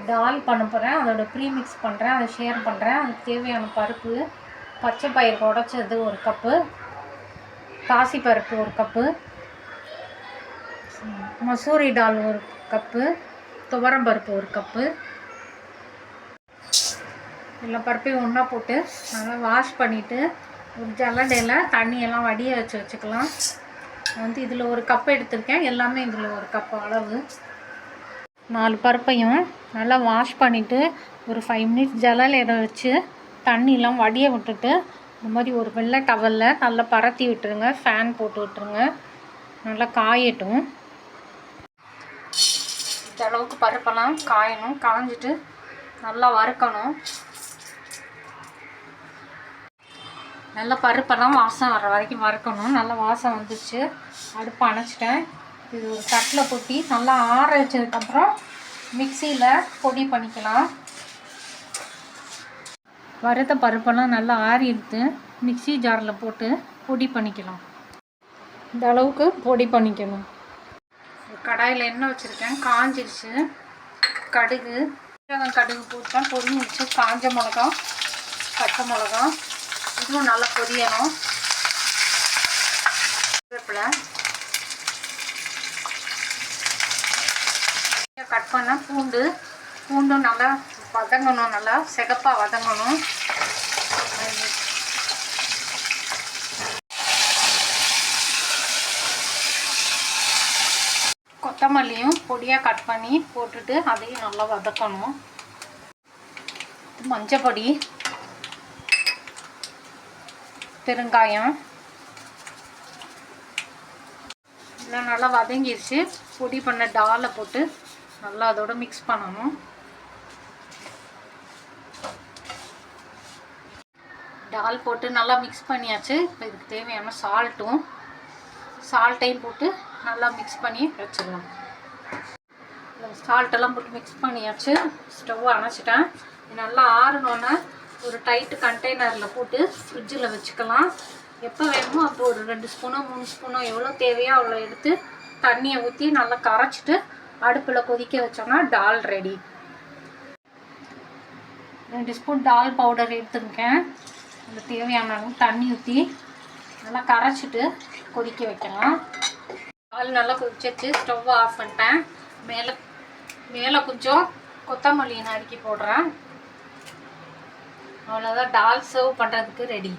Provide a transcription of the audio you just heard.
டால் பண்ண போகிறேன். அதோட ப்ரீமிக்ஸ் பண்ணுறேன், அதை ஷேர் பண்ணுறேன். அதுக்கு தேவையான பருப்பு, பச்சை பயிர் உடைச்சது 1 கப்பு, பாசிப்பருப்பு 1 கப்பு, மசூரி டால் 1 கப்பு, துவரம்பருப்பு 1 கப்பு. எல்லா பருப்பையும் ஒன்றா போட்டு நல்லா வாஷ் பண்ணிவிட்டு ஒரு ஜல்லடையில் தண்ணியெல்லாம் வடிய வச்சுக்கலாம். இதில் 1 கப் எடுத்திருக்கேன். எல்லாமே இதில் 1 கப் அளவு. 4 பருப்பையும் நல்லா வாஷ் பண்ணிவிட்டு ஒரு 5 மினிட்ஸ் ஜல்லடையில் வச்சு தண்ணியெலாம் வடிய விட்டுட்டு இந்த மாதிரி ஒரு வெள்ளை டவலில் நல்லா பரத்தி விட்டுருங்க. ஃபேன் போட்டு விட்டுருங்க. நல்லா காயட்டும். இந்த அளவுக்கு பருப்பெல்லாம் காயணும். காஞ்சிட்டு நல்லா வறுக்கணும். நல்லா பருப்பெல்லாம் வாசம் வர வரைக்கும் வறுக்கணும். நல்லா வாசம் வந்துச்சு. அடுப்பு அணைச்சிட்டேன். இது ஒரு தட்டில் கொட்டி நல்லா ஆற வச்சதுக்கப்புறம் மிக்சியில் பொடி பண்ணிக்கலாம். வறுத்த பருப்பெல்லாம் நல்லா ஆறி எடுத்து மிக்சி ஜாரில் போட்டு பொடி பண்ணிக்கலாம். இந்த அளவுக்கு பொடி பண்ணிக்கணும். கடாயில் எண்ணெய் வச்சுருக்கேன். காஞ்சிருச்சு. கடுகு போட்டேன். பொரிஞ்சிருச்சு. காஞ்ச மிளகா, பச்சை மிளகா, இதுவும் நல்லா பொரியணும். கருவேப்பிலை, கட் பண்ண பூண்டும் நல்லா வதங்கணும். நல்லா சிகப்பாக வதங்கணும். கொத்தமல்லியும் பொடியாக கட் பண்ணி போட்டுட்டு அதையும் நல்லா வதக்கணும். மஞ்சப்பொடி, பெருங்காயம் இதெல்லாம் நல்லா வதங்கிடுச்சு. பொடி பண்ண டாலை போட்டு நல்லா அதோட மிக்ஸ் பண்ணணும். டால் போட்டு நல்லா மிக்ஸ் பண்ணியாச்சு. இப்போ இதுக்கு தேவையான சால்ட்டையும் போட்டு நல்லா மிக்ஸ் பண்ணி வச்சிடலாம். சால்ட்டெல்லாம் போட்டு மிக்ஸ் பண்ணியாச்சு. ஸ்டவ் அணைச்சிட்டேன். நல்லா ஆறணுன்னா ஒரு டைட்டு கண்டெய்னரில் போட்டு ஃப்ரிட்ஜில் வச்சுக்கலாம். எப்போ வேணுமோ அப்போ ஒரு 2 ஸ்பூனோ 3 ஸ்பூனோ எவ்வளோ தேவையோ அவ்வளோ எடுத்து தண்ணியை ஊற்றி நல்லா கரைச்சிட்டு அடுப்பில் கொதிக்க வச்சோம்னா டால் ரெடி. 2 ஸ்பூன் டால் பவுடர் எடுத்துருக்கேன். அதில் தேவையான அளவு தண்ணி ஊற்றி நல்லா கரைச்சிட்டு கொதிக்க வைக்கலாம். டால் நல்லா கொதிச்சிச்சு. ஸ்டவ் ஆஃப் பண்ணிட்டேன். மேலே கொஞ்சம் கொத்தமல்லி நறுக்கி போடுறேன். அவ்வளோதான். டால் சர்வ் பண்ணுறதுக்கு ரெடி.